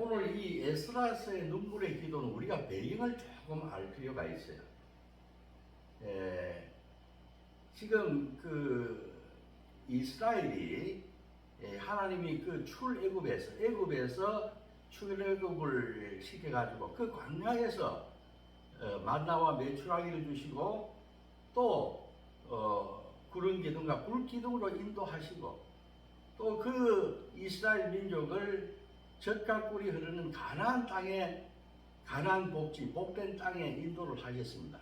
오늘 이 에스라서의 눈물의 기도는 우리가 배경을 조금 알 필요가 있어요. 지금 그 이스라엘이 하나님이 그 애굽에서 출애굽을 시켜가지고 그 광야에서 만나와 메추라기를 주시고 또 구름 기둥과 불 기둥으로 인도하시고 또 그 이스라엘 민족을 젖과 꿀이 흐르는 가나안 땅에 가나안 복된 땅에 인도를 하셨습니다.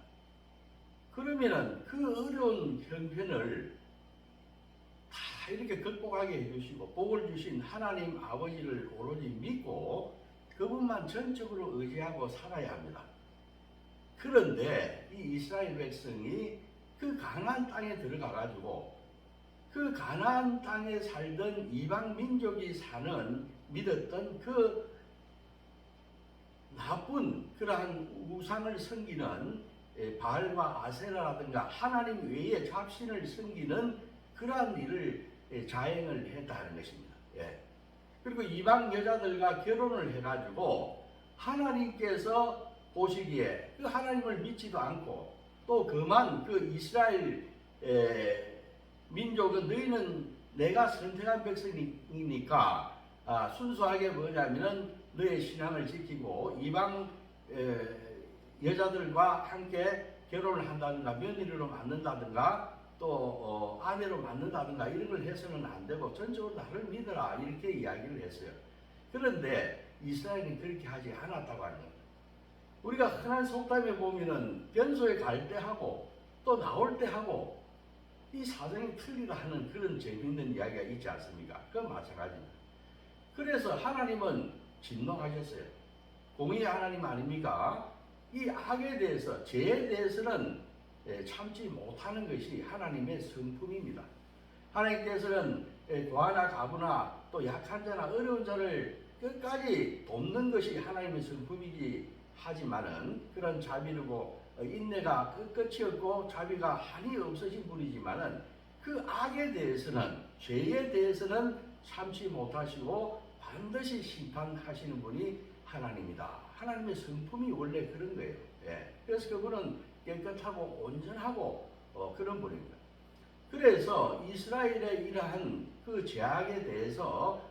그러면은 그 어려운 형편을 다 이렇게 극복하게 해주시고 복을 주신 하나님 아버지를 오로지 믿고 그분만 전적으로 의지하고 살아야 합니다. 그런데 이 이스라엘 백성이 그 가나안 땅에 들어가 가지고 그 가나안 땅에 살던 이방 민족이 믿었던 그 나쁜 그러한 우상을 섬기는 바알과 아세라라든가 하나님 외에 잡신을 섬기는 그러한 일을 자행을 했다는 것입니다. 그리고 이방 여자들과 결혼을 해가지고 하나님께서 보시기에 그 하나님을 믿지도 않고 또 그만 그 이스라엘 민족은 너희는 내가 선택한 백성이니까 순수하게 뭐냐면은 너의 신앙을 지키고 이방 여자들과 함께 결혼을 한다든가 며느리로 만든다든가 또 아내로 만든다든가 이런 걸 해서는 안 되고 전적으로 나를 믿어라 이렇게 이야기를 했어요. 그런데 이스라엘은 그렇게 하지 않았다고 하는 겁니다. 우리가 흔한 속담에 보면은 변소에 갈 때 하고 또 나올 때 하고 이 사정이 틀리다 하는 그런 재미있는 이야기가 있지 않습니까? 그건 마찬가지입니다. 그래서 하나님은 진노하셨어요. 공의의 하나님 아닙니까? 이 악에 대해서, 죄에 대해서는 참지 못하는 것이 하나님의 성품입니다. 하나님께서는 고아나 가부나 또 약한 자나 어려운 자를 끝까지 돕는 것이 하나님의 성품이지 하지만은 그런 자비르고 인내가 끝이 없고 자비가 한이 없으신 분이지만은 그 악에 대해서는 죄에 대해서는 참지 못하시고 반드시 심판하시는 분이 하나님이다. 하나님의 성품이 원래 그런 거예요. 그래서 그분은 깨끗하고 온전하고 그런 분입니다. 그래서 이스라엘의 이러한 그 죄악에 대해서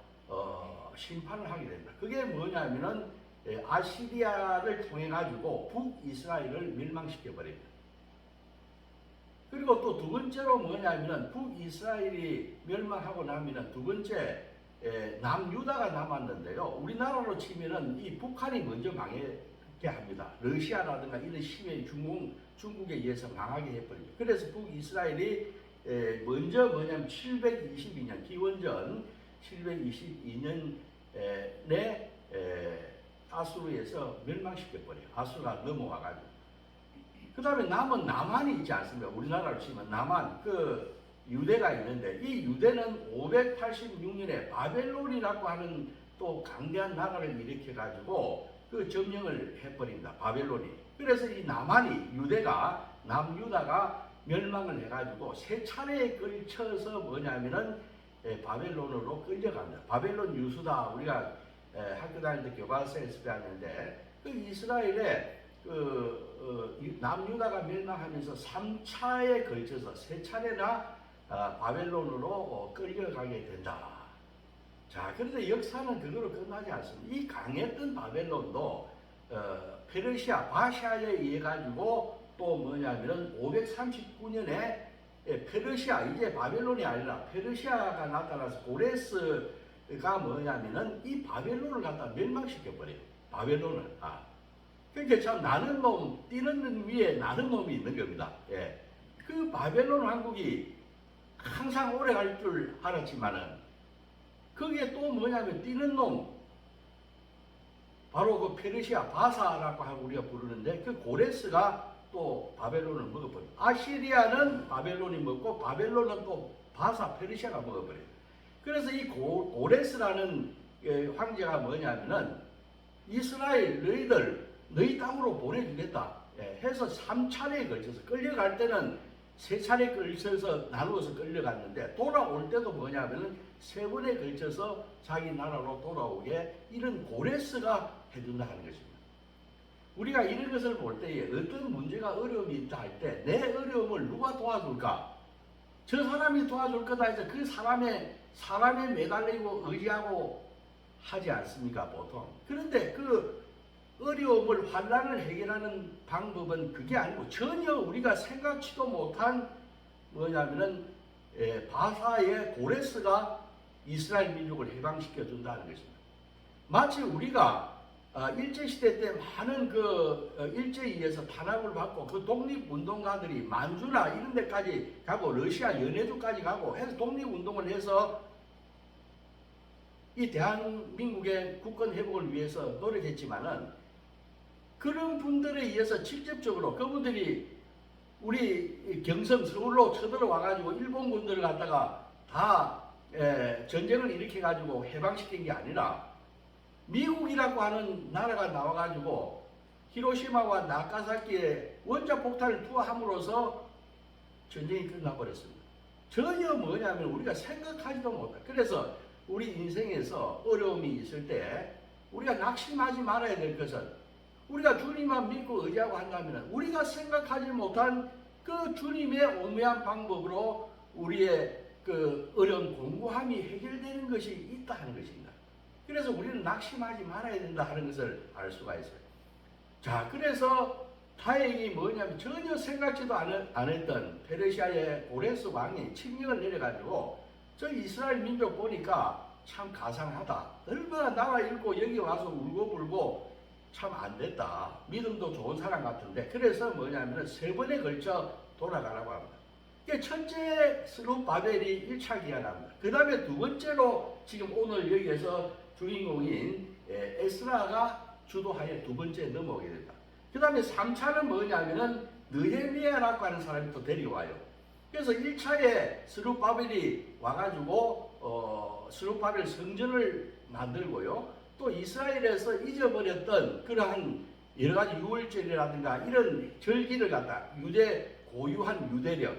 심판을 하게 됩니다. 그게 뭐냐면은 아시리아를 통해 가지고 북이스라엘을 멸망시켜 버립니다. 그리고 또 두 번째로 뭐냐면은 북이스라엘이 멸망하고 나면은 두 번째 남유다가 남았는데요. 우리나라로 치면은 이 북한이 먼저 망하게 합니다. 러시아라든가 이런 심해 중국에 의해서 망하게 해버리죠. 그래서 북이스라엘이 먼저 뭐냐면 722년 기원전 722년에 아수르에서 멸망시켜버려요. 아수르가 넘어와가지고. 그 다음에 남은 남한이 있지 않습니까? 우리나라로 치면 남한, 그 유대가 있는데 이 유대는 586년에 바벨론이라고 하는 또 강대한 나라를 일으켜가지고 그 점령을 해버린다. 바벨론이. 그래서 이 남한이 유대가 남유다가 멸망을 해가지고 세 차례에 걸쳐서 뭐냐면은 바벨론으로 끌려갑니다. 바벨론 유수다. 우리가 학교 다닐 때 교과서에서 배웠는데 그 이스라엘의 남유다가 멸망하면서 3차에 걸쳐서 세 차례나 바벨론으로 끌려가게 된다. 자, 그런데 역사는 그거로 끝나지 않습니다. 이 강했던 바벨론도 페르시아, 바샤에 의해 가지고 또 뭐냐면은 539년에 페르시아, 이제 바벨론이 아니라 페르시아가 나타나서 고레스가 뭐냐면은 이 바벨론을 갖다 멸망시켜버려요. 바벨론을. 그러니까 참 나는 놈, 뛰는 놈 위에 나는 놈이 있는 겁니다. 그 바벨론 왕국이 항상 오래 갈 줄 알았지만은 거기에 또 뭐냐면 뛰는 놈, 바로 그 페르시아 바사라고 하고 우리가 부르는데 그 고레스가 또 바벨론을 먹어버려요. 아시리아는 바벨론이 먹고 바벨론은 또 바사 페르시아가 먹어버려요. 그래서 이 고레스라는 황제가 뭐냐면은 이스라엘 너희 땅으로 보내주겠다 해서 3차례에 걸쳐서 끌려갈 때는 세 차례 걸쳐서 나누어서 끌려갔는데 돌아올 때도 뭐냐면은 세 번에 걸쳐서 자기 나라로 돌아오게 이런 고레스가 해준다 하는 것입니다. 우리가 이런 것을 볼 때에 어떤 문제가 어려움이 있다 할 때 내 어려움을 누가 도와줄까? 저 사람이 도와줄 거다 해서 그 사람에 매달리고 의지하고 하지 않습니까, 보통? 그런데 그 어려움을, 환난을 해결하는 방법은 그게 아니고 전혀 우리가 생각지도 못한 뭐냐면은 바사의 고레스가 이스라엘 민족을 해방시켜 준다는 것입니다. 마치 우리가 일제시대 때 많은 일제에 의해서 탄압을 받고 그 독립운동가들이 만주나 이런 데까지 가고 러시아 연해주까지 가고 해서 독립운동을 해서 이 대한민국의 국권 회복을 위해서 노력했지만은 그런 분들에 의해서 직접적으로 그분들이 우리 경성 서울로 쳐들어와 가지고 일본 군들을 갖다가 다 전쟁을 일으켜 가지고 해방시킨 게 아니라 미국이라고 하는 나라가 나와 가지고 히로시마와 나가사키에 원자 폭탄을 투하함으로써 전쟁이 끝나버렸습니다. 전혀 뭐냐면 우리가 생각하지도 못해. 그래서 우리 인생에서 어려움이 있을 때 우리가 낙심하지 말아야 될 것은 우리가 주님만 믿고 의지하고 한다면 우리가 생각하지 못한 그 주님의 오묘한 방법으로 우리의 그 어려운 공고함이 해결되는 것이 있다 하는 것입니다. 그래서 우리는 낙심하지 말아야 된다 하는 것을 알 수가 있어요. 자, 그래서 다행히 뭐냐면 전혀 생각지도 않았던 페르시아의 고레스 왕이 칙령을 내려가지고 저 이스라엘 민족 보니까 참 가상하다. 얼마나 나와 읽고 여기 와서 울고불고 참 안됐다. 믿음도 좋은 사람 같은데 그래서 뭐냐면 세 번에 걸쳐 돌아가라고 합니다. 첫째 스룹바벨이 1차 기한합니다. 그 다음에 두 번째로 지금 오늘 여기에서 주인공인 에스라가 주도하여 두 번째 넘어오게 된다. 그 다음에 3차는 뭐냐면은 느헤미야라고 하는 사람이 또 데려와요. 그래서 1차에 스룹바벨이 와가지고 스룹바벨 성전을 만들고요. 또 이스라엘에서 잊어버렸던 그러한 여러 가지 유월절이라든가 이런 절기를 갖다 고유한 유대력,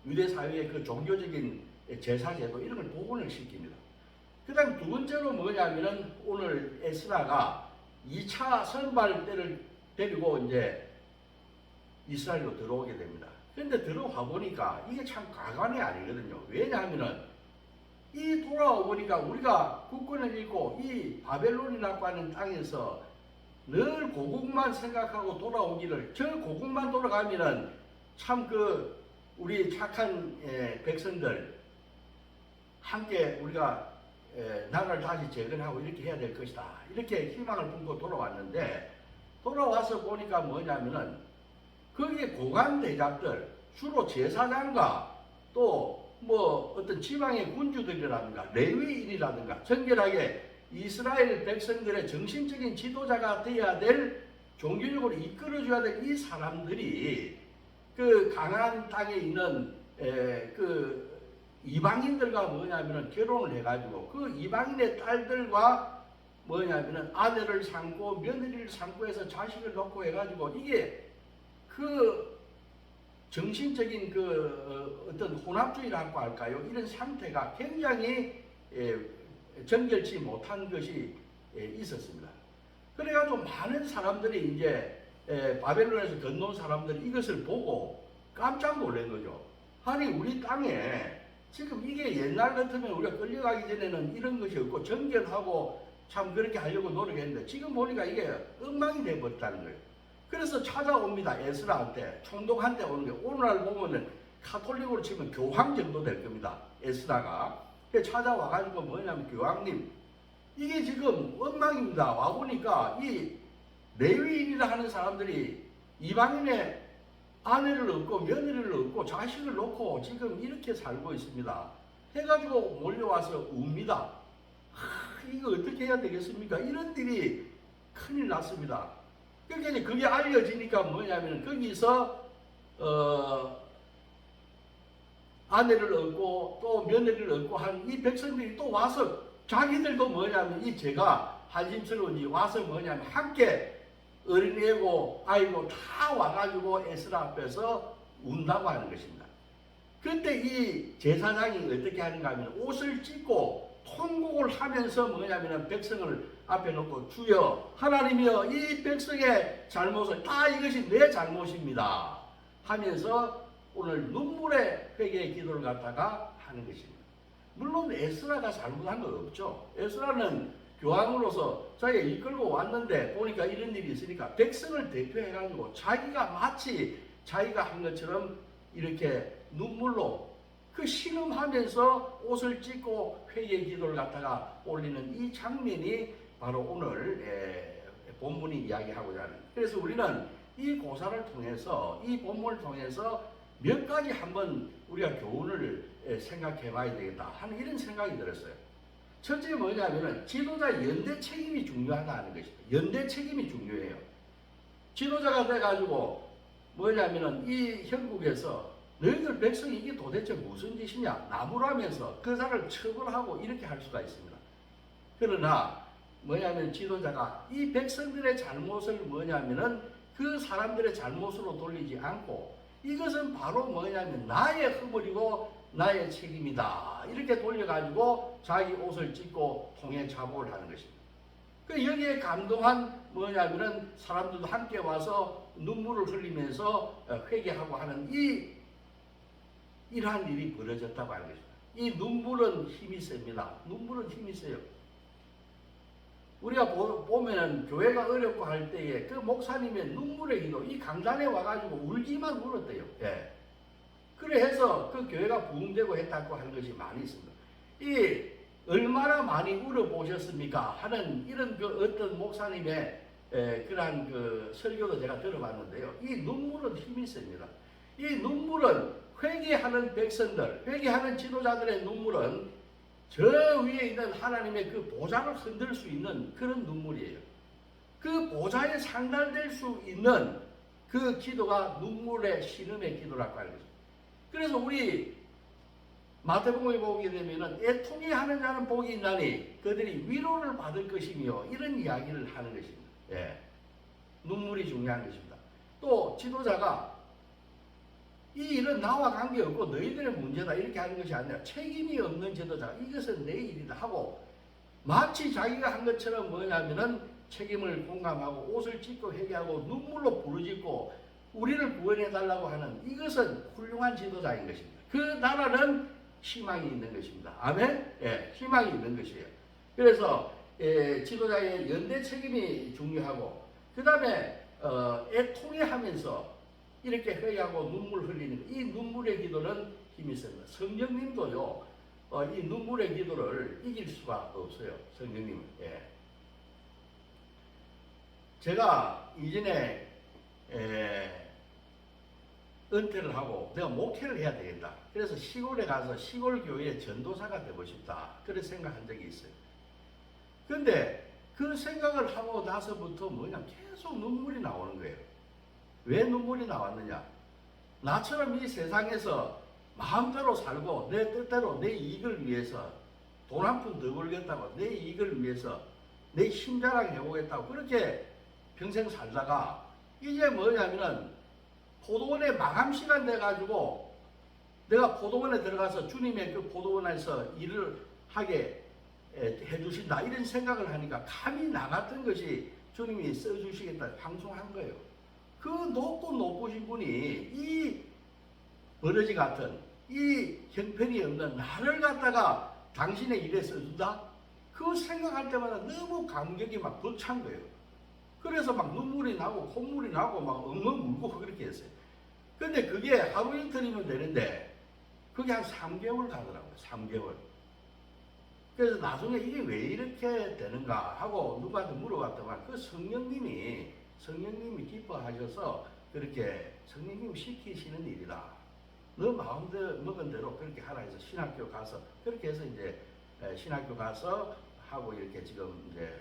유대 사회의 그 종교적인 제사제도 이런 걸 복원을 시킵니다. 그 다음 두 번째로 뭐냐면은 오늘 에스라가 2차 선발 때를 데리고 이제 이스라엘로 들어오게 됩니다. 그런데 들어와 보니까 이게 참 가관이 아니거든요. 왜냐하면은 이 돌아와 보니까 우리가 국권을 잃고 이 바벨론이라고 하는 땅에서 늘 고국만 생각하고 돌아오기를 저 고국만 돌아가면은 참 우리 착한 백성들 함께 우리가 나라를 다시 재건하고 이렇게 해야 될 것이다. 이렇게 희망을 품고 돌아왔는데 돌아와서 보니까 뭐냐면은 거기에 고관 대작들 주로 제사장과 또 어떤 지방의 군주들이라든가 레위인이라든가 정결하게 이스라엘 백성들의 정신적인 지도자가 되어야 될 종교적으로 이끌어줘야 될 이 사람들이 그 가나안 땅에 있는 그 이방인들과 뭐냐면은 결혼을 해가지고 그 이방인의 딸들과 뭐냐면은 아내를 삼고 며느리를 삼고 해서 자식을 낳고 해가지고 이게 그 정신적인 어떤 혼합주의라고 할까요? 이런 상태가 굉장히 정결치 못한 것이 있었습니다. 그래가지고 많은 사람들이 이제 바벨론에서 건너온 사람들이 이것을 보고 깜짝 놀란 거죠. 아니 우리 땅에 지금 이게 옛날 같으면 우리가 끌려가기 전에는 이런 것이 없고 정결하고 참 그렇게 하려고 노력했는데 지금 보니까 이게 엉망이 되어버렸다는 거예요. 그래서 찾아옵니다. 에스라한테 총독한테 오는 게 오늘날 보면은 카톨릭으로 치면 교황 정도 될 겁니다. 에스라가 찾아와가지고 뭐냐면 교황님 이게 지금 엉망입니다. 와보니까 이 레위인이라 하는 사람들이 이방인의 아내를 얻고 며느리를 얻고 자식을 놓고 지금 이렇게 살고 있습니다. 해가지고 몰려와서 웁니다. 이거 어떻게 해야 되겠습니까? 이런 일이 큰일 났습니다. 그러니까 이제 그게 알려지니까 뭐냐면 거기서 아내를 얻고 또 며느리를 얻고 한 이 백성들이 또 와서 자기들도 뭐냐면 이 제가 한심스러운지 와서 뭐냐면 함께 어린애고 아이고 다 와가지고 에스라 앞에서 운다고 하는 것입니다. 그때 이 제사장이 어떻게 하는가 하면 옷을 찢고 통곡을 하면서 뭐냐면 백성을 앞에 놓고 주여 하나님이여 이 백성의 잘못을 다 이것이 내 잘못입니다 하면서 오늘 눈물의 회개의 기도를 갖다가 하는 것입니다. 물론 에스라가 잘못한 건 없죠. 에스라는 교황으로서 자기가 이끌고 왔는데 보니까 이런 일이 있으니까 백성을 대표해가지고 자기가 마치 자기가 한 것처럼 이렇게 눈물로 그 신음하면서 옷을 찢고 회개의 기도를 갖다가 올리는 이 장면이 바로 오늘 본문이 이야기하고자 하는. 그래서 우리는 이 고사를 통해서 이 본문을 통해서 몇 가지 한번 우리가 교훈을 생각해 봐야 되겠다 하는 이런 생각이 들었어요. 첫째 뭐냐면은 지도자 연대 책임이 중요하다는 것입니다. 연대 책임이 중요해요. 지도자가 돼가지고 뭐냐면은 이 형국에서 너희들 백성이 이게 도대체 무슨 짓이냐 나무라면서 그 사람을 처벌하고 이렇게 할 수가 있습니다. 그러나 뭐냐면 지도자가 이 백성들의 잘못을 뭐냐면은 그 사람들의 잘못으로 돌리지 않고 이것은 바로 뭐냐면 나의 허물이고 나의 책임이다 이렇게 돌려가지고 자기 옷을 찢고 통에 자복을 하는 것입니다. 그 여기에 감동한 뭐냐면은 사람들도 함께 와서 눈물을 흘리면서 회개하고 하는 이러한 일이 벌어졌다고 하는 것입니다. 이 눈물은 힘이 셉니다. 눈물은 힘이 세요. 우리가 보면은 교회가 어렵고 할 때에 그 목사님의 눈물의 기도, 이 강단에 와가지고 울기만 울었대요. 예. 그래 해서 그 교회가 부흥되고 했다고 하는 것이 많이 있습니다. 이 얼마나 많이 울어보셨습니까? 하는 이런 그 어떤 목사님의 그러한 그 설교도 제가 들어봤는데요. 이 눈물은 힘이 셉니다. 이 눈물은 회개하는 백성들, 회개하는 지도자들의 눈물은 저 위에 있는 하나님의 그 보좌를 흔들 수 있는 그런 눈물이에요. 그 보좌에 상달될 수 있는 그 기도가 눈물의 신음의 기도라고 하는 거죠. 그래서 우리 마태복음에 보게 되면은 애통해 하는 자는 복이 있나니 그들이 위로를 받을 것이며 이런 이야기를 하는 것입니다. 예. 눈물이 중요한 것입니다. 또 지도자가 이 일은 나와 관계없고 너희들의 문제다 이렇게 하는 것이 아니라 책임이 없는 지도자가 이것은 내 일이다 하고 마치 자기가 한 것처럼 뭐냐면은 책임을 공감하고 옷을 찢고 회개하고 눈물로 부르짖고 우리를 구원해달라고 하는 이것은 훌륭한 지도자인 것입니다. 그 나라는 희망이 있는 것입니다. 아멘? 예, 희망이 있는 것이에요. 그래서 지도자의 연대 책임이 중요하고 그 다음에 애통해하면서 이렇게 회개하고 눈물 흘리는 이 눈물의 기도는 힘이 셉니다. 성령님도요, 이 눈물의 기도를 이길 수가 없어요. 성령님은. 예. 제가 이전에 은퇴를 하고 내가 목회를 해야 되겠다. 그래서 시골에 가서 시골 교회의 전도사가 되고 싶다. 그런 생각한 적이 있어요. 근데 그 생각을 하고 나서부터 뭐냐 계속 눈물이 나오는 거예요. 왜 눈물이 나왔느냐? 나처럼 이 세상에서 마음대로 살고 내 뜻대로 내 이익을 위해서 돈 한 푼 더 벌겠다고 내 이익을 위해서 내 힘자랑 해보겠다고 그렇게 평생 살다가 이제 뭐냐면은 포도원에 마감 시간 돼가지고 내가 포도원에 들어가서 주님의 그 포도원에서 일을 하게 해주신다 이런 생각을 하니까 감이 나갔던 것이 주님이 써주시겠다 방송한 거예요. 그 높고 높으신 분이 이 버러지 같은 이 형편이 없는 나를 갖다가 당신의 일에 써준다? 그 생각할 때마다 너무 감격이 막 벅찬 거예요. 그래서 막 눈물이 나고 콧물이 나고 막 엉엉 울고 그렇게 했어요. 근데 그게 하루 이틀이면 되는데 그게 한 3개월 가더라고요. 3개월. 그래서 나중에 이게 왜 이렇게 되는가 하고 누구한테 물어봤더만 그 성령님이 기뻐하셔서 그렇게 성령님이 시키시는 일이다. 너 마음대로 먹은 대로 그렇게 하라 해서 신학교 가서 그렇게 해서 이제 신학교 가서 하고 이렇게 지금 이제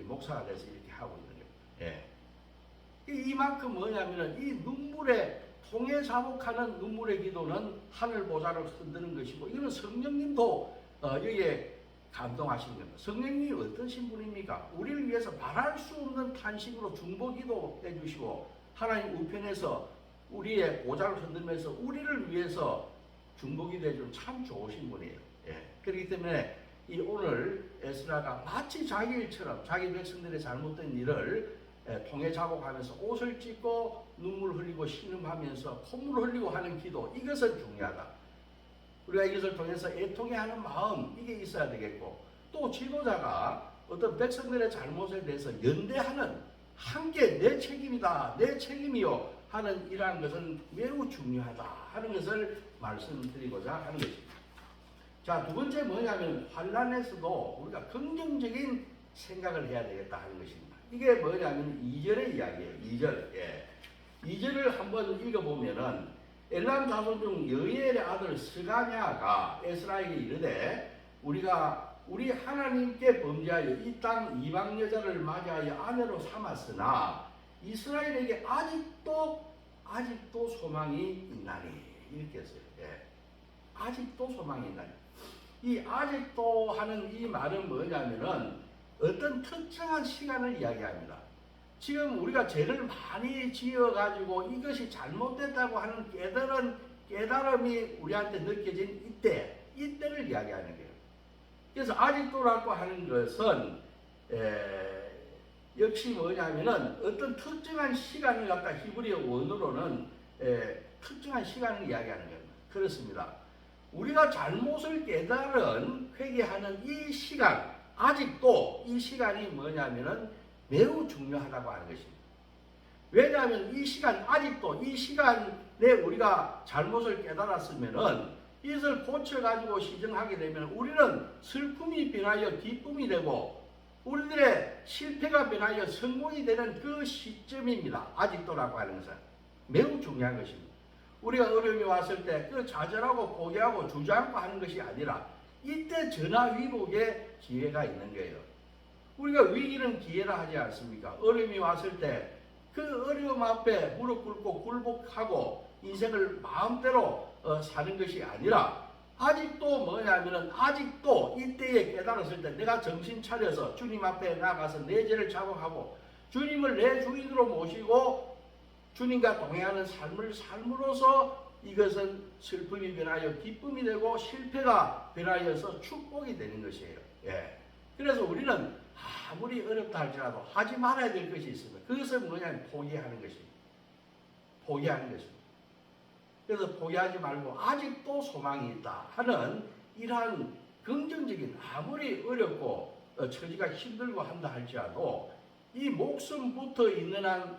목사가 돼서 이렇게 하고 있는 거예요. 예. 이만큼 뭐냐면은 이 눈물에 통해 자복하는 눈물의 기도는 하늘 보좌를 흔드는 것이고 이거는 성령님도 여기에 감동하시는 겁니다. 성령님이 어떠신 분입니까? 우리를 위해서 말할 수 없는 탄식으로 중보기도 해주시고 하나님 우편에서 우리의 보좌를 흔들면서 우리를 위해서 중보기 대해주는 참 좋으신 분이에요. 예. 그렇기 때문에 이 오늘 에스라가 마치 자기 일처럼 자기 백성들의 잘못된 일을 통해 자복하면서 옷을 찢고 눈물 흘리고 신음하면서 콧물 흘리고 하는 기도, 이것은 중요하다. 우리가 이것을 통해서 애통해 하는 마음, 이게 있어야 되겠고, 또 지도자가 어떤 백성들의 잘못에 대해서 연대하는, 함께 내 책임이다, 내 책임이요 하는 이러한 것은 매우 중요하다 하는 것을 말씀드리고자 하는 것입니다. 자, 두 번째 뭐냐면 환난에서도 우리가 긍정적인 생각을 해야 되겠다 하는 것입니다. 이게 뭐냐면 2절의 이야기예요. 2절. 예. 2절을 한번 읽어보면은 엘람 자손 중 여엘의 아들 스가냐가 에스라에게 이르되 우리 하나님께 범죄하여 이 땅 이방 여자를 맞이하여 아내로 삼았으나 이스라엘에게 아직도 소망이 있나니, 이렇게 했어요. 예. 아직도 소망이 있나니. 이 아직도 하는 이 말은 뭐냐면은 어떤 특정한 시간을 이야기합니다. 지금 우리가 죄를 많이 지어가지고 이것이 잘못됐다고 하는 깨달음이 우리한테 느껴진 이때를 이야기하는 거예요. 그래서 아직도라고 하는 것은 역시 뭐냐면은 어떤 특정한 시간을 갖다 히브리어 원어로는 특정한 시간을 이야기하는 겁니다. 그렇습니다. 우리가 잘못을 깨달은 회개하는 이 시간, 아직도 이 시간이 뭐냐면은 매우 중요하다고 하는 것입니다. 왜냐하면 이 시간, 아직도 이 시간에 우리가 잘못을 깨달았으면은 이것을 고쳐가지고 시정하게 되면 우리는 슬픔이 변하여 기쁨이 되고 우리들의 실패가 변하여 성공이 되는 그 시점입니다. 아직도라고 하는 것은 매우 중요한 것입니다. 우리가 어려움이 왔을 때 그 좌절하고 포기하고 주저앉고 하는 것이 아니라 이때 전화위복의 기회가 있는 거예요. 우리가 위기는 기회라 하지 않습니까? 어려움이 왔을 때 그 어려움 앞에 무릎 꿇고 굴복하고 인생을 마음대로 사는 것이 아니라 아직도 뭐냐면은 아직도 이때에 깨달았을 때 내가 정신 차려서 주님 앞에 나가서 내 죄를 자복하고 주님을 내 주인으로 모시고 주님과 동행하는 삶을 삶으로써 이것은 슬픔이 변하여 기쁨이 되고 실패가 변하여서 축복이 되는 것이에요. 예. 그래서 우리는 아무리 어렵다 할지라도 하지 말아야 될 것이 있습니다. 그것은 뭐냐면 포기하는 것입니다. 포기하는 것입니다. 그래서 포기하지 말고 아직도 소망이 있다 하는 이러한 긍정적인, 아무리 어렵고 처지가 힘들고 한다 할지라도 이 목숨부터 있는 한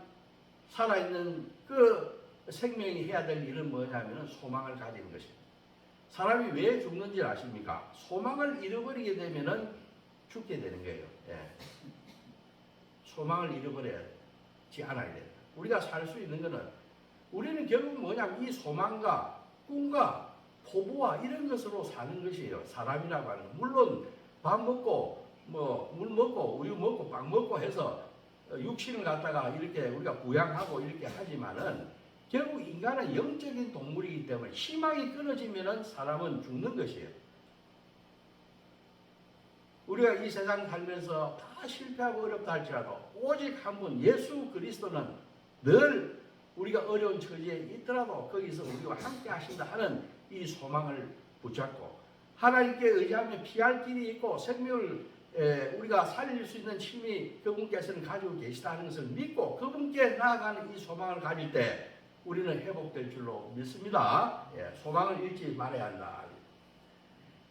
살아있는 그 생명이 해야 될 일은 뭐냐면 소망을 가지는 것입니다. 사람이 왜 죽는지 아십니까? 소망을 잃어버리게 되면은 죽게 되는 거예요. 예. 소망을 잃어버리지 않아야 돼요. 우리가 살 수 있는 것은 우리는 결국 뭐냐면 이 소망과 꿈과 포부와 이런 것으로 사는 것이에요. 사람이라고 하는 것. 물론 밥 먹고 물 먹고 우유 먹고 빵 먹고 해서 육신을 갖다가 이렇게 우리가 부양하고 이렇게 하지만은 결국 인간은 영적인 동물이기 때문에 희망이 끊어지면은 사람은 죽는 것이에요. 우리가 이 세상 살면서 다 실패하고 어렵다 할지라도 오직 한 분 예수 그리스도는 늘 우리가 어려운 처지에 있더라도 거기서 우리와 함께 하신다 하는 이 소망을 붙잡고 하나님께 의지하며 피할 길이 있고 생명을 우리가 살릴 수 있는 힘이 그분께서는 가지고 계시다 하는 것을 믿고 그분께 나아가는 이 소망을 가질 때 우리는 회복될 줄로 믿습니다. 소망을 잃지 말아야 한다.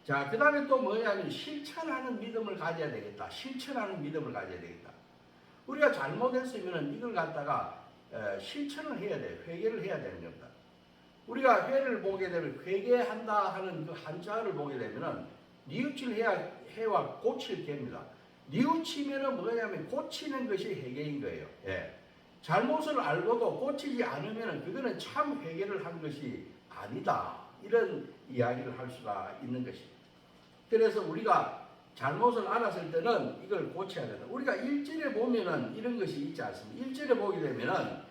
자, 그 다음에 또 뭐냐면 실천하는 믿음을 가져야 되겠다. 실천하는 믿음을 가져야 되겠다. 우리가 잘못했으면 이걸 갖다가 실천을 해야 돼요. 회개를 해야 되는 겁니다. 우리가 회를 보게 되면 회개한다 하는 그 한자를 보게 되면은 뉘우칠 해와 고칠 개입니다. 뉘우치면은 뭐냐면 고치는 것이 회개인 거예요. 예. 잘못을 알고도 고치지 않으면은 그거는 참 회개를 한 것이 아니다. 이런 이야기를 할 수가 있는 것입니다. 그래서 우리가 잘못을 알았을 때는 이걸 고쳐야 된다. 우리가 1절에 보면은 이런 것이 있지 않습니까? 1절에 보게 되면은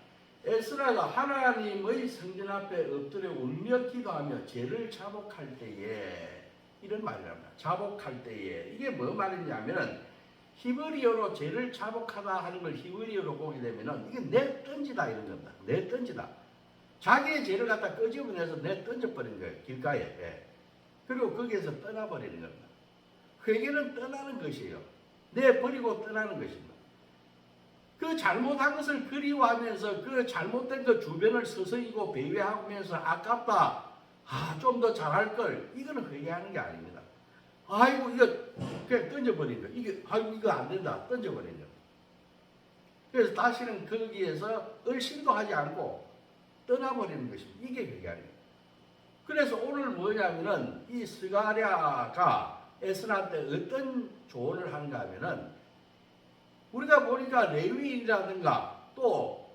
에스라가 하나님의 성전 앞에 엎드려 울며 기도하며 죄를 자복할 때에 이런 말을 합니다. 자복할 때에 이게 뭐 말이냐면은 히브리어로 죄를 자복하다 하는 걸 히브리어로 보게 되면은 이게 내 던지다 이런 겁니다. 내 던지다. 자기의 죄를 갖다 끄집어내서 내 던져버린 거예요. 길가에. 예. 그리고 거기에서 떠나버리는 겁니다. 회개는 떠나는 것이에요. 내 버리고 떠나는 것입니다. 그 잘못한 것을 그리워하면서 그 잘못된 그 주변을 서성이고 배회하면서 아깝다. 좀 더 잘할 걸. 이거는 회개하는 게 아닙니다. 아이고 이거 그냥 던져버린 거. 이거 안 된다. 던져버린 거. 그래서 다시는 거기에서 얼씬도 하지 않고 떠나버리는 것입니다. 이게 회개하는 거예요. 그래서 오늘 뭐냐면은 이 스가랴가 에스라한테 어떤 조언을 하는가 하면은 우리가 보니까 레위인이라든가 또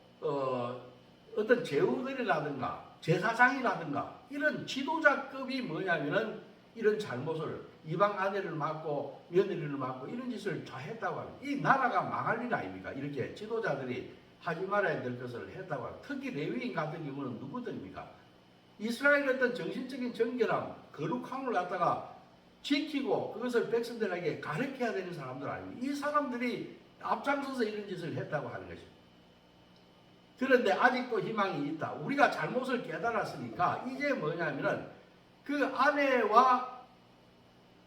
어떤 제후들이라든가 제사장이라든가 이런 지도자급이 뭐냐면은 이런 잘못을 이방 아내를 맡고 며느리를 맡고 이런 짓을 다 했다고 합니다. 이 나라가 망할 일 아닙니까? 이렇게 지도자들이 하지 말아야 될 것을 했다고 합니다. 특히 레위인 같은 경우는 누구들입니까? 이스라엘의 어떤 정신적인 정결함, 거룩함을 갖다가 지키고 그것을 백성들에게 가르쳐야 되는 사람들 아닙니까? 이 사람들이 앞장서서 이런 짓을 했다고 하는 것입니다. 그런데 아직도 희망이 있다. 우리가 잘못을 깨달았으니까 이제 뭐냐면은 그 아내와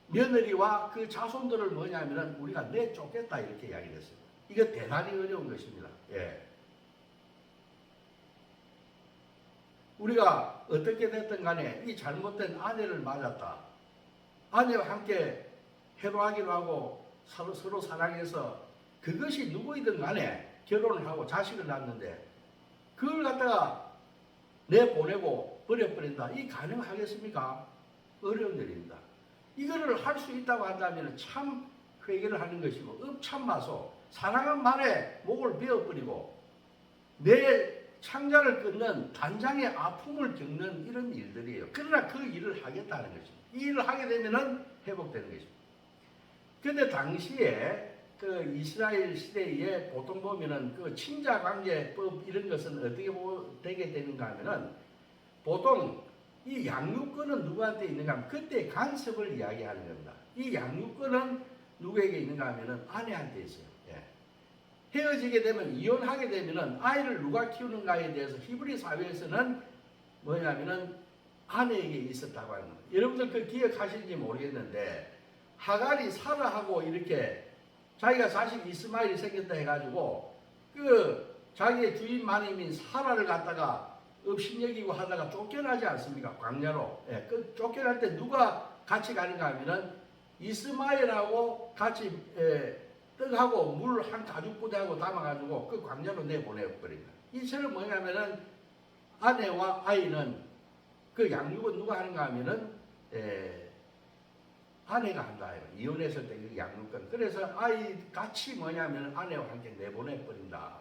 며느리와 그 자손들을 뭐냐면은 우리가 내쫓겠다 이렇게 이야기를 했어요. 이거 대단히 어려운 것입니다. 예. 우리가 어떻게 됐든 간에 이 잘못된 아내를 맞았다. 아내와 함께 해로하기로 하고 서로 사랑해서 그것이 누구이든 간에 결혼을 하고 자식을 낳는데 그걸 갖다가 내보내고 버려버린다. 이 가능하겠습니까? 어려운 일입니다. 이거를 할 수 있다고 한다면 참 회개를 하는 것이고 읍참마소 사랑한 말에 목을 베어버리고 내 창자를 끊는 단장의 아픔을 겪는 이런 일들이에요. 그러나 그 일을 하겠다는 것입니다. 이 일을 하게 되면은 회복되는 것입니다. 그런데 당시에 그 이스라엘 시대에 보통 보면은 그 친자관계법 이런 것은 어떻게 되게 되는가 하면은 보통 이 양육권은 누구한테 있는가 하면 그때 간섭을 이야기하는 겁니다. 이 양육권은 누구에게 있는가 하면은 아내한테 있어요. 예. 헤어지게 되면 이혼하게 되면은 아이를 누가 키우는가에 대해서 히브리 사회에서는 뭐냐면은 아내에게 있었다고 하는 겁니다. 여러분들 그 기억하시는지 모르겠는데 하갈이 사라하고 이렇게 자기가 자식 이스마엘이 생겼다 해가지고 그 자기의 주인 마님인 사라를 갖다가 업신여기고 하다가 쫓겨나지 않습니까? 광야로. 예, 그 쫓겨날 때 누가 같이 가는가 하면은 이스마엘하고 같이 떡하고 물 한 가죽 부대하고 담아가지고 그 광야로 내보내버립니다. 이처럼 뭐냐면은 아내와 아이는 그 양육은 누가 하는가 하면은 아내가 한다. 이혼했을 때 그 양육권. 그래서 아이 같이 뭐냐면 아내와 함께 내보내버린다.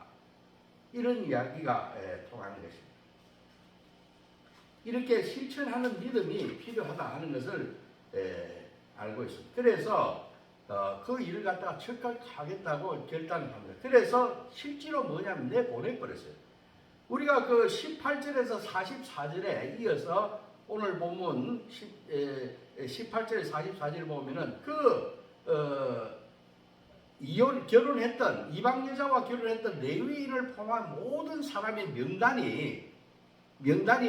이런 이야기가 통하는 것입니다. 이렇게 실천하는 믿음이 필요하다 하는 것을 알고 있습니다. 그래서 그 일을 갖다가 즉각 하겠다고 결단을 합니다. 그래서 실제로 뭐냐면 내보내버렸어요. 우리가 그 18절에서 44절에 이어서 오늘 본문 18절에 44절을 보면은 결혼했던 이방 여자와 결혼했던 레위인을 포함한 모든 사람의 명단이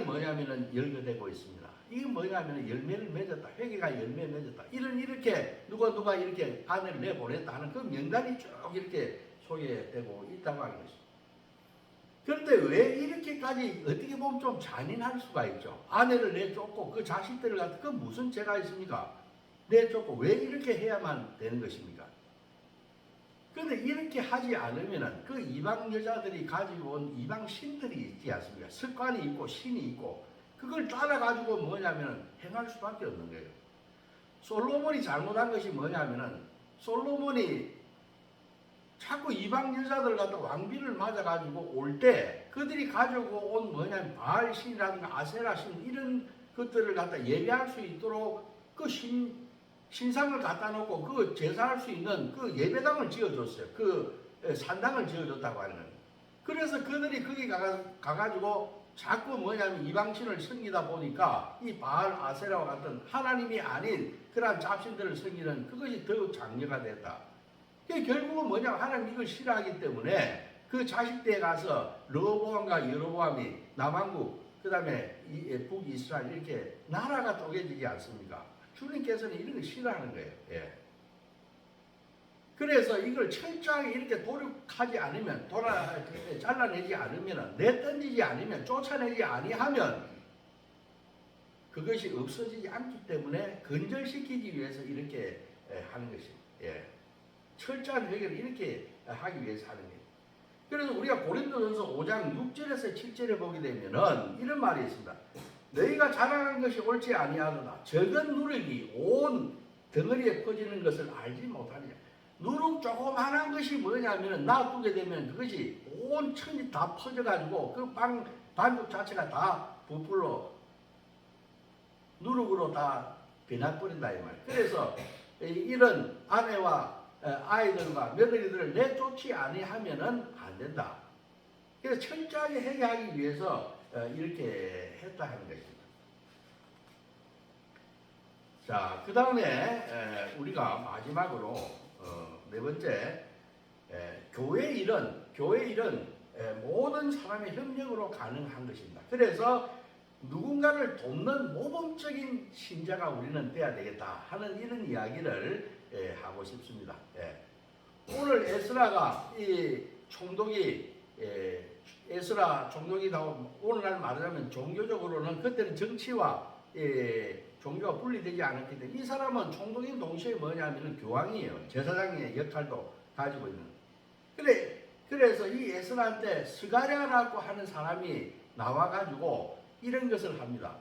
뭐냐면은 열거되고 있습니다. 이게 뭐냐면은 열매를 맺었다. 회개가 열매를 맺었다. 이렇게 누가 이렇게 아내를 내보냈다 하는 그 명단이 쭉 이렇게 소개되고 있다고 하는 것입니다. 그런데 왜 이렇게까지 어떻게 보면 좀 잔인할 수가 있죠. 아내를 내쫓고 그 자식들을 갖다 그 무슨 죄가 있습니까? 내쫓고 왜 이렇게 해야만 되는 것입니까? 그런데 이렇게 하지 않으면은 그 이방 여자들이 가지고 온 이방 신들이 있지 않습니까? 습관이 있고 신이 있고 그걸 따라가지고 뭐냐면은 행할 수밖에 없는 거예요. 솔로몬이 잘못한 것이 뭐냐면은 솔로몬이 자꾸 이방 여자들 갖다 왕비를 맞아가지고 올 때 그들이 가지고 온 뭐냐면 바알 신이라든가 아세라 신 이런 것들을 갖다 예배할 수 있도록 그 신상을 갖다 놓고 그 제사할 수 있는 그 예배당을 지어줬어요. 그 산당을 지어줬다고 하는 거예요. 그래서 그들이 거기 가가지고 자꾸 뭐냐면 이방신을 섬기다 보니까 이 바알 아세라와 같은 하나님이 아닌 그러한 잡신들을 섬기는 그것이 더욱 장려가 됐다. 결국은 뭐냐면 하나님 이걸 싫어하기 때문에 그 자식대에 가서 르호보암과 여로보암이 남왕국 그 다음에 북이스라엘 이렇게 나라가 쪼개지지 않습니까? 주님께서는 이런 거 싫어하는 거예요. 예. 그래서 이걸 철저하게 이렇게 도륙하지 않으면, 잘라내지 않으면, 내던지지 않으면, 쫓아내지 아니하면 그것이 없어지지 않기 때문에 건절시키기 위해서 이렇게 하는 것입니다. 예. 철저한 회개를 이렇게 하기 위해서 하는 거예요. 그래서 우리가 고린도전서 5장 6절에서 7절에 보게 되면은 이런 말이 있습니다. 너희가 자랑한 것이 옳지 아니하도다. 적은 누룩이 온 덩어리에 퍼지는 것을 알지 못하느냐. 누룩 조그만한 것이 뭐냐면 놔두게 되면 그것이 온 천이 다 퍼져가지고 그 반죽 자체가 다 부풀러 누룩으로 다 변해버린다 이 말. 그래서 이런 아내와 아이들과 며느리들을 내쫓지 아니하면은 안 된다. 그래서 철저하게 회개하기 위해서 이렇게 했다 하는 것입니다. 자, 그 다음에 우리가 마지막으로 네 번째, 교회 일은 모든 사람의 협력으로 가능한 것입니다. 그래서 누군가를 돕는 모범적인 신자가 우리는 돼야 되겠다 하는 이런 이야기를 하고 싶습니다. 오늘 에스라가 이 총독이 에스라 총독이 나온 오늘날 말하자면 종교적으로는 그때는 정치와 종교가 분리되지 않았기 때문에 이 사람은 총독인 동시에 뭐냐면 교황이에요. 제사장의 역할도 가지고 있는. 그래서 이 에스라한테 스가랴라고 하는 사람이 나와가지고 이런 것을 합니다.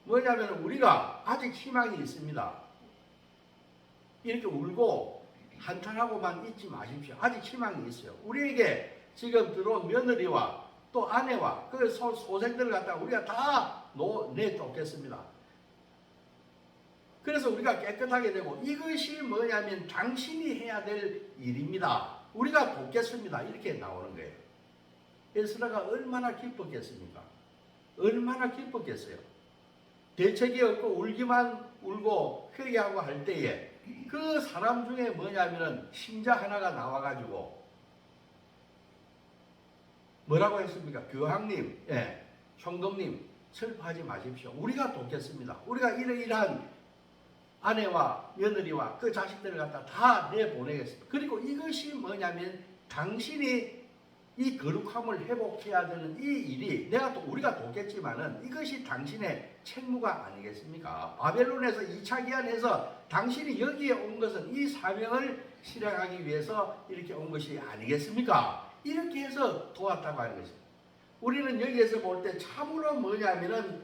뭐냐면 우리가 아직 희망이 있습니다. 이렇게 울고 한탄하고만 있지 마십시오. 아직 희망이 있어요. 우리에게 지금 들어온 며느리와 또 아내와 그 소생들을 갖다가 우리가 다 내쫓겠습니다. 그래서 우리가 깨끗하게 되고 이것이 뭐냐면 당신이 해야 될 일입니다. 우리가 돕겠습니다. 이렇게 나오는 거예요. 에스라가 얼마나 기뻤겠습니까? 얼마나 기뻤겠어요. 대책이 없고 울기만 울고 회개하고 할 때에 그 사람 중에 뭐냐면은 신자 하나가 나와가지고 뭐라고 했습니까? 교황님, 총독님 슬퍼하지 마십시오. 우리가 돕겠습니다. 우리가 이러이러한 아내와 며느리와 그 자식들을 갖다 다 내보내겠습니다. 그리고 이것이 뭐냐면 당신이 이 거룩함을 회복해야 되는 이 일이 우리가 돕겠지만은 이것이 당신의 책무가 아니겠습니까? 바벨론에서 2차 기한에서 당신이 여기에 온 것은 이 사명을 실행하기 위해서 이렇게 온 것이 아니겠습니까? 이렇게 해서 도왔다고 하는 것입니다. 우리는 여기에서 볼 때 참으로 뭐냐면은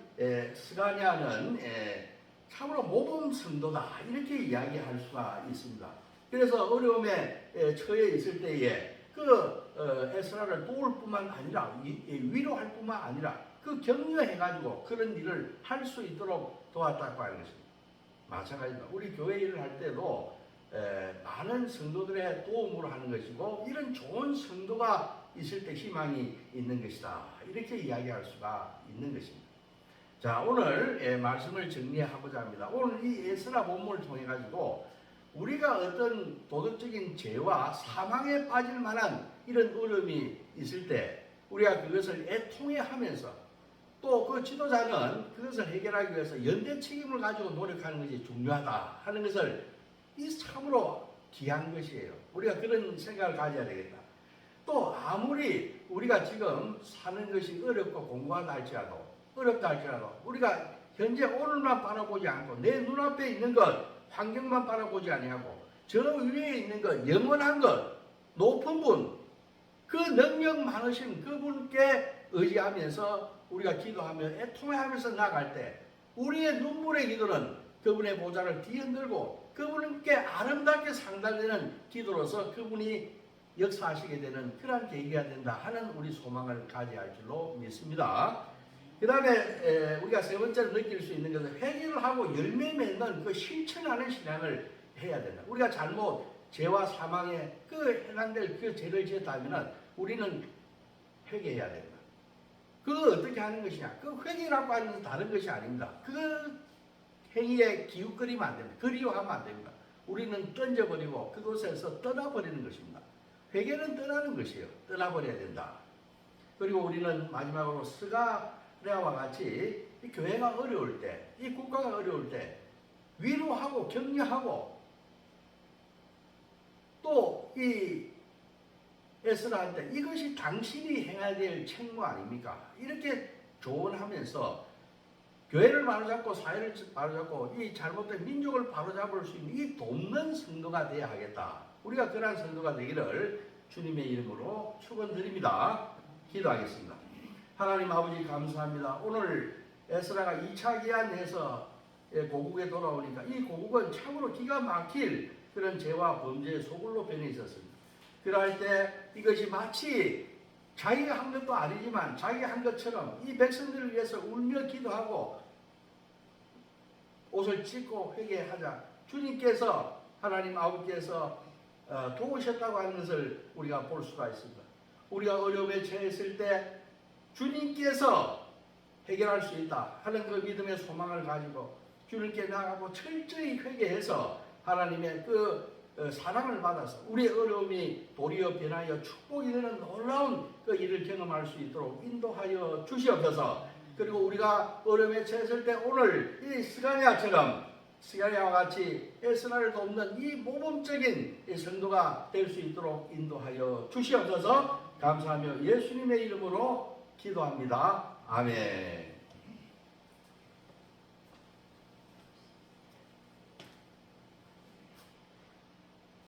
스가랴는 참으로 모범 성도다 이렇게 이야기할 수가 있습니다. 그래서 어려움에 처해 있을 때에 에스라를 도울 뿐만 아니라 위로할 뿐만 아니라 그 격려해가지고 그런 일을 할 수 있도록 도왔다고 하는 것입니다. 마찬가지입니다. 우리 교회 일을 할 때도 많은 성도들의 도움으로 하는 것이고 이런 좋은 성도가 있을 때 희망이 있는 것이다. 이렇게 이야기할 수가 있는 것입니다. 자, 오늘 말씀을 정리하고자 합니다. 오늘 이 에스라 본문을 통해 가지고 우리가 어떤 도덕적인 죄와 사망에 빠질 만한 이런 어려움이 있을 때 우리가 그것을 애통해 하면서 또 그 지도자는 그것을 해결하기 위해서 연대 책임을 가지고 노력하는 것이 중요하다 하는 것을 이 참으로 귀한 것이에요. 우리가 그런 생각을 가져야 되겠다. 또 아무리 우리가 지금 사는 것이 어렵고 공부하다 할지라도 어렵다 할지라도 우리가 현재 오늘만 바라보지 않고 내 눈앞에 있는 것 환경만 바라보지 아니하고 저 위에 있는 것 영원한 것 높은 분 그 능력 많으신 그분께 의지하면서 우리가 기도하며 애통하면서 나갈 때 우리의 눈물의 기도는 그분의 보좌를 뒤흔들고 그분께 아름답게 상달되는 기도로서 그분이 역사하시게 되는 그러한 계기가 된다 하는 우리 소망을 가져야 할 줄로 믿습니다. 그 다음에 우리가 세 번째로 느낄 수 있는 것은 회개를 하고 열매 맺는 그 실천하는 신앙을 해야 된다. 우리가 잘못 죄와 사망에 해당될 그 죄를 지었다면 우리는 회개해야 된다. 그거 어떻게 하는 것이냐? 그 회개라고 하는 것은 다른 것이 아닙니다. 그 행위에 기웃거리면 안 됩니다. 그리워하면 안 됩니다. 우리는 던져버리고 그곳에서 떠나버리는 것입니다. 회개는 떠나는 것이에요. 떠나버려야 된다. 그리고 우리는 마지막으로 스가랴 스가랴와 같이 이 교회가 어려울 때, 이 국가가 어려울 때 위로하고 격려하고 또 이 에스라한테 이것이 당신이 행해야 될 책무 아닙니까? 이렇게 조언하면서 교회를 바로잡고 사회를 바로잡고 이 잘못된 민족을 바로잡을 수 있는 이 돕는 성도가 되어야 하겠다. 우리가 그러한 성도가 되기를 주님의 이름으로 축원드립니다. 기도하겠습니다. 하나님 아버지 감사합니다. 오늘 에스라가 2차 기한에서 고국에 돌아오니까 이 고국은 참으로 기가 막힐 그런 죄와 범죄의 소굴로 변해 있었습니다. 그럴 때 이것이 마치 자기가 한 것도 아니지만 자기가 한 것처럼 이 백성들을 위해서 울며 기도하고 옷을 찢고 회개하자. 주님께서 하나님 아버지께서 도우셨다고 하는 것을 우리가 볼 수가 있습니다. 우리가 어려움에 처했을 때 주님께서 해결할 수 있다 하는 그 믿음의 소망을 가지고 주님께 나가고 철저히 회개해서 하나님의 그 사랑을 받아서 우리의 어려움이 도리어 변하여 축복이 되는 놀라운 그 일을 경험할 수 있도록 인도하여 주시옵소서. 그리고 우리가 어려움에 처했을 때 오늘 이 스가랴와 같이 에스라를 돕는 이 모범적인 이 성도가 될 수 있도록 인도하여 주시옵소서. 감사하며 예수님의 이름으로 기도합니다. 아멘.